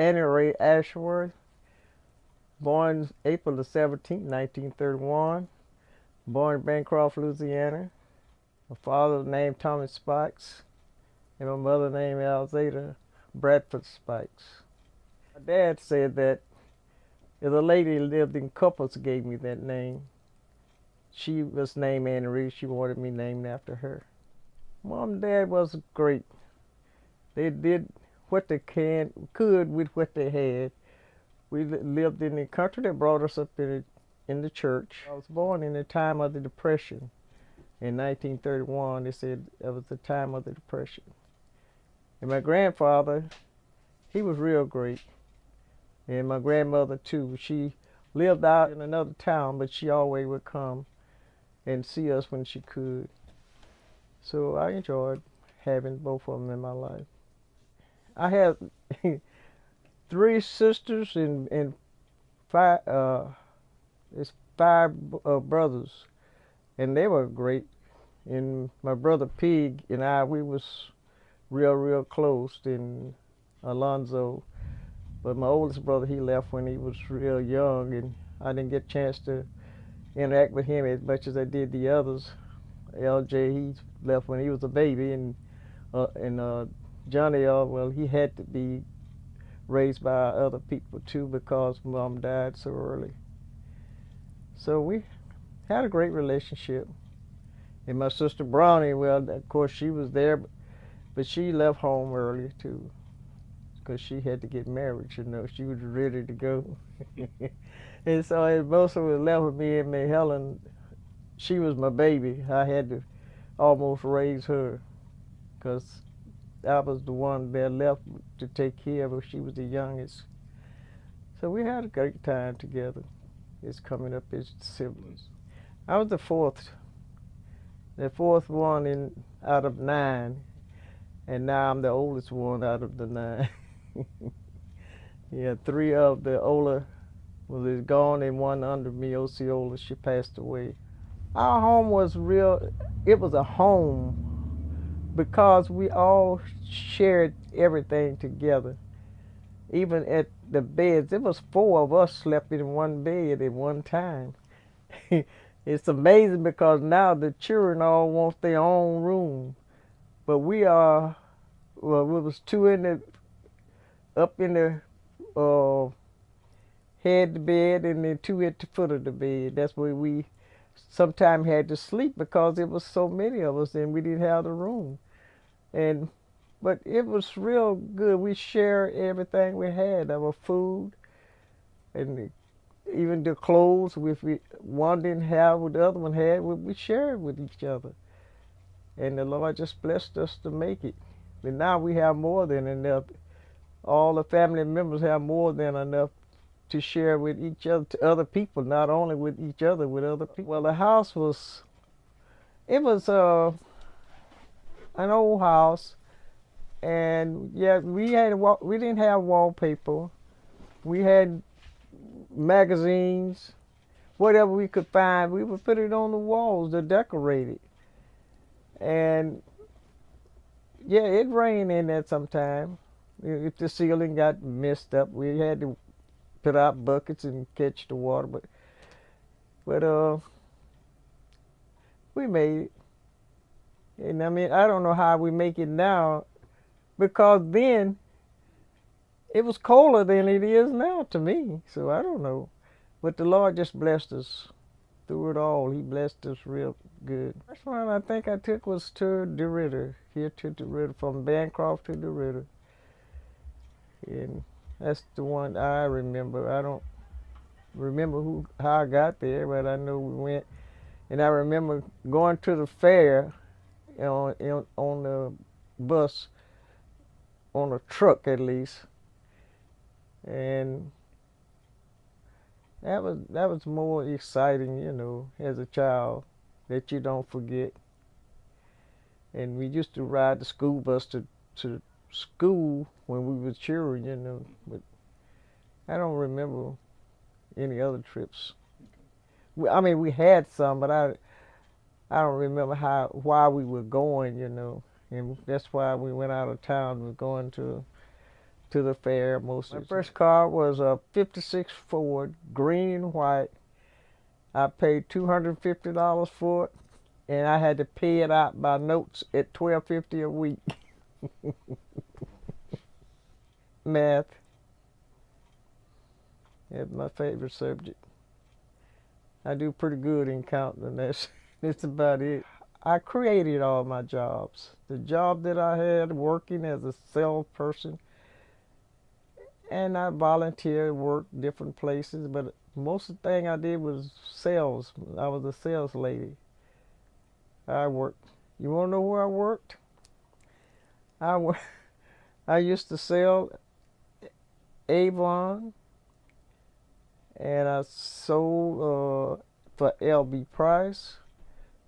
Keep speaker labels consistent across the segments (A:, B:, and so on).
A: Annie Ray Ashworth, born April the 17th, 1931, born in Bancroft, Louisiana. My father named Thomas Spikes, and my mother named Alzada Bradford Spikes. My dad said that if a lady lived in Couples gave me that name. She was named Annie Ray. She wanted me named after her. Mom and Dad was great. They did what they could with what they had. We lived in the country. That brought us up in the church. I was born in the time of the Depression. In 1931, they said it was the time of the Depression. And my grandfather, he was real great. And my grandmother too. She lived out in another town, but she always would come and see us when she could. So I enjoyed having both of them in my life. I have 3 sisters and 5 brothers, and they were great. And my brother Pig and I, we was real close in Alonzo. But my oldest brother, he left when he was real young, and I didn't get a chance to interact with him as much as I did the others. LJ, he left when he was a baby, and Johnny, well, he had to be raised by other people too because Mom died so early. So we had a great relationship. And my sister Brownie, well, of course, she was there, but she left home early too because she had to get married, you know. She was ready to go. And so most of it left with me and May Helen. She was my baby. I had to almost raise her because I was the one that left to take care of her. She was the youngest. So we had a great time together. It's coming up as siblings. I was the fourth one out of 9, and now I'm the oldest one out of the 9. Yeah, 3 of the older was gone, and one under me, Osceola, she passed away. Our home was real. It was a home because we all shared everything together. Even at the beds, it was 4 of us slept in one bed at one time. It's amazing because now the children all want their own room, but we are. Well, it was 2 up in the head of the bed, and then 2 at the foot of the bed. That's where we sometimes had to sleep because there was so many of us and we didn't have the room. But it was real good. We shared everything we had, our food and even the clothes. If one didn't have what the other one had, we shared with each other. And the Lord just blessed us to make it. But now we have more than enough. All the family members have more than enough to share with each other, to other people, not only with each other, with other people. Well, the house was, it was an old house, and yeah, we didn't have wallpaper. We had magazines, whatever we could find, we would put it on the walls to decorate it. And yeah, it rained in there sometime. If the ceiling got messed up, we had to put out buckets and catch the water. But we made it. And I mean, I don't know how we make it now, because then it was colder than it is now to me. So I don't know. But the Lord just blessed us through it all. He blessed us real good. First one I think I took was to DeRidder, here to DeRidder, from Bancroft to DeRidder. And that's the one I remember. I don't remember how I got there, but I know we went. And I remember going to the fair on the bus, on a truck at least. And that was more exciting, you know, as a child, that you don't forget. And we used to ride the school bus to school when we were children, you know, but I don't remember any other trips. I mean, we had some, but I don't remember why we were going, you know, and that's why we went out of town. We were going to to the fair mostly. My first car was a '56 Ford, green and white. I paid $250 for it, and I had to pay it out by notes at $12.50 a week. Math. That's my favorite subject. I do pretty good in counting, and that's about it. I created all my jobs. The job that I had working as a salesperson, and I volunteered, worked different places, but most of the thing I did was sales. I was a sales lady. I worked. You want to know where I worked? I used to sell Avon, and I sold for LB Price,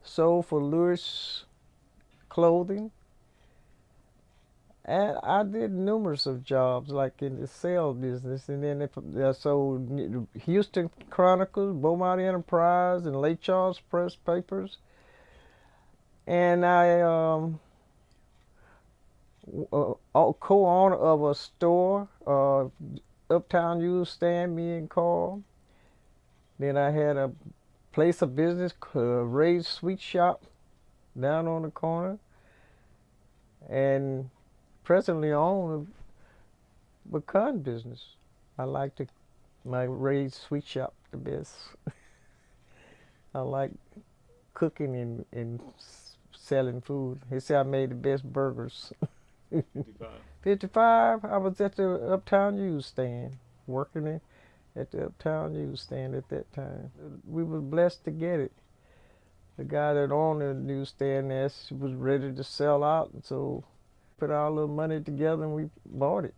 A: sold for Lewis Clothing, and I did numerous of jobs like in the sales business, and then I sold Houston Chronicles, Beaumont Enterprise, and Lake Charles Press papers, and I co-owner of a store, Uptown Newsstand, me and Carl. Then I had a place of business, Ray's Sweet Shop, down on the corner, and presently own a pecan business. I like my Ray's Sweet Shop the best. I like cooking and selling food. He said I made the best burgers.
B: 55.
A: 55, I was at the Uptown Newsstand, working at the Uptown Newsstand at that time. We were blessed to get it. The guy that owned the newsstand was ready to sell out, and so put our little money together and we bought it.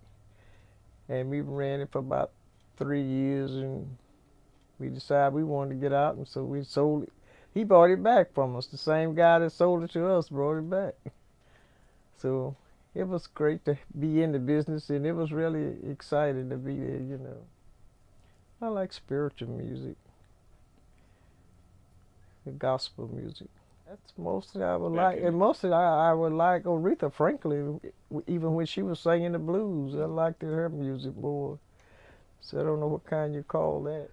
A: And we ran it for about 3 years, and we decided we wanted to get out, and so we sold it. He bought it back from us. The same guy that sold it to us brought it back. So it was great to be in the business, and it was really exciting to be there, you know. I like spiritual music, the gospel music. That's mostly I would like, and mostly I would like Aretha Franklin, even when she was singing the blues. I liked her music more. So I don't know what kind you call that.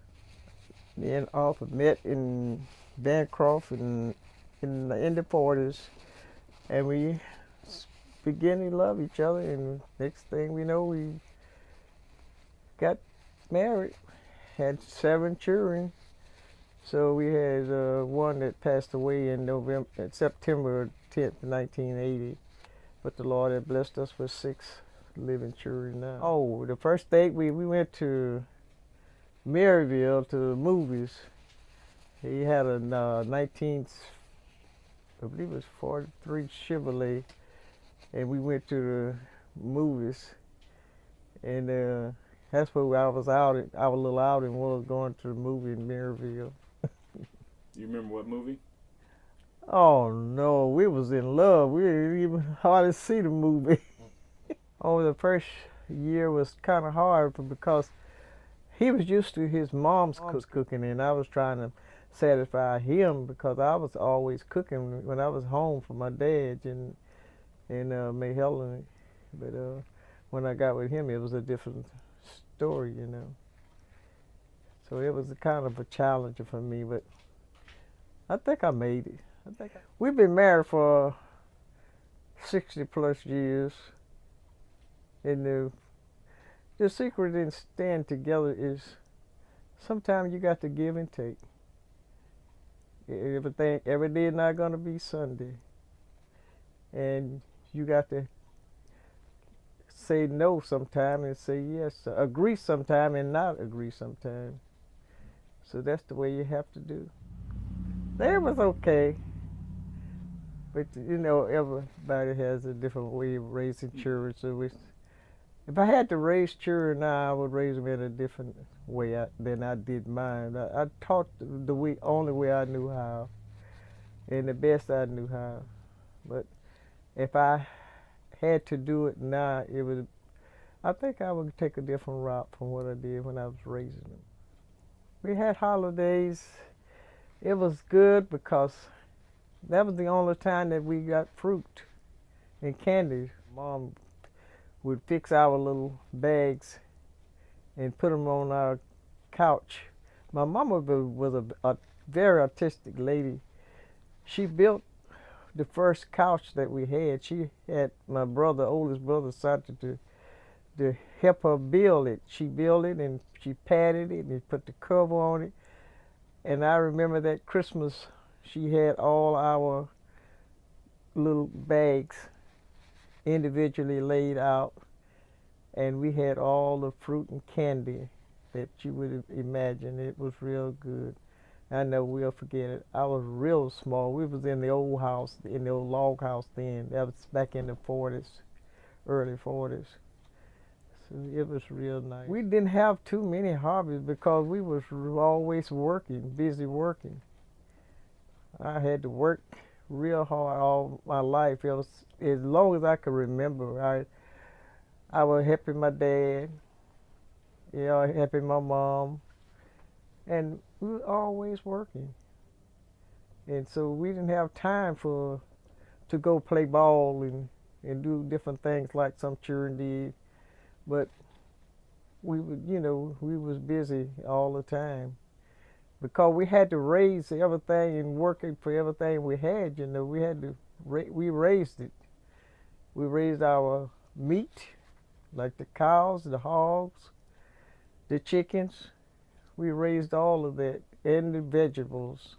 A: Me and Arthur met in Bancroft in the 40s, and we began to love each other, and next thing we know, we got married, had 7 children. So we had one that passed away in September 10th, 1980, but the Lord had blessed us with 6 living children now. Oh, the first date, we went to Maryville to the movies. He had a 19, I believe it was 43 Chevrolet, and we went to the movies, and that's where I was out. Our little outing was going to the movie in Maryville.
B: You remember what movie?
A: Oh no, we was in love. We didn't even hardly see the movie. Oh, the first year was kind of hard because he was used to his mom's cooking, and I was trying to satisfy him because I was always cooking when I was home for my dad and May Helen. But when I got with him, it was a different story, you know. So it was a kind of a challenge for me, but I think I made it. We've been married for 60 plus years, and the secret in staying together is sometimes you got to give and take. Every day is not going to be Sunday, and you got to say no sometime and say yes, agree sometime and not agree sometime. So that's the way you have to do. There was okay, but you know, everybody has a different way of raising children. So if I had to raise children now, I would raise them in a different way than I did mine. I taught the only way I knew how, and the best I knew how. But if I had to do it now, I think I would take a different route from what I did when I was raising them. We had holidays. It was good because that was the only time that we got fruit and candy. Mom would fix our little bags and put them on our couch. My mama was a very artistic lady. She built the first couch that we had. She had my brother, oldest brother, decided to help her build it. She built it and she padded it and put the cover on it. And I remember that Christmas, she had all our little bags individually laid out, and we had all the fruit and candy that you would imagine. It was real good. I never will forget it. I was real small. We was in the old house, in the old log house then. That was back in the 40s, early 40s. So it was real nice. We didn't have too many hobbies because we was always working, busy working. I had to work real hard all my life. It was as long as I could remember. I was helping my dad, helping my mom, and we were always working. And so we didn't have time to go play ball and do different things like some children did. But we was busy all the time because we had to raise everything and working for everything we had. We raised it. We raised our meat, like the cows, the hogs, the chickens. We raised all of that, and the vegetables.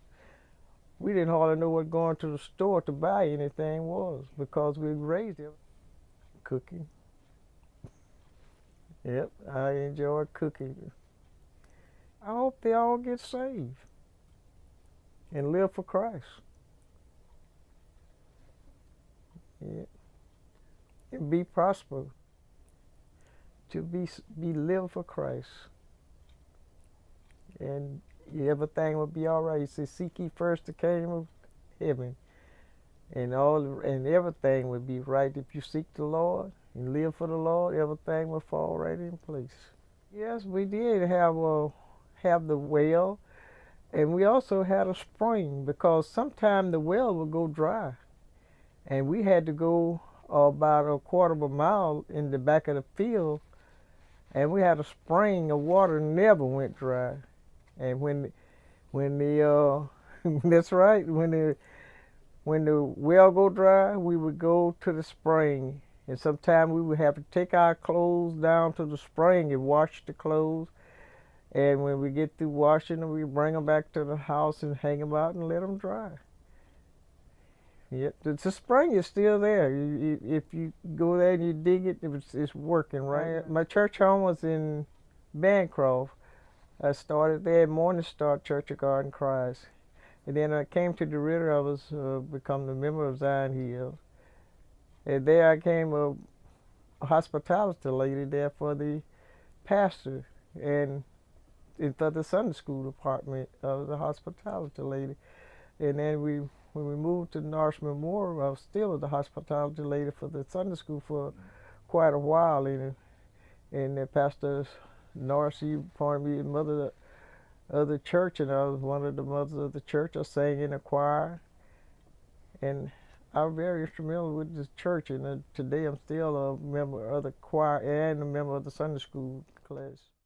A: We didn't hardly know what going to the store to buy anything was because we raised it. Cooking. Yep, I enjoy cooking. I hope they all get saved and live for Christ. Yeah. And be prosperous. To be live for Christ. And everything will be all right. He says, seek ye first the kingdom of heaven, and everything will be right. If you seek the Lord and live for the Lord, everything will fall right in place. Yes, we did have the well, and we also had a spring because sometimes the well would go dry, and we had to go about a quarter of a mile in the back of the field, and we had a spring of water never went dry. And when the that's right, when the well go dry, we would go to the spring, and sometimes we would have to take our clothes down to the spring and wash the clothes. And when we get through washing them, we bring them back to the house and hang them out and let them dry. Yep, the spring is still there. If you go there and you dig it, it's working, right? My church home was in Bancroft. I started there at Morning Star Church of God in Christ. And then I came to DeRidder. I was become the member of Zion Hill. And there I came a hospitality lady there for the pastor. And for the Sunday school department, I was a hospitality lady. And then when we moved to North Memorial, I was still the hospitality lady for the Sunday school for quite a while. And the pastor's North, she appointed me mother of the church, and I was one of the mothers of the church. I sang in the choir, and I was very instrumental with the church. And today I'm still a member of the choir and a member of the Sunday school class.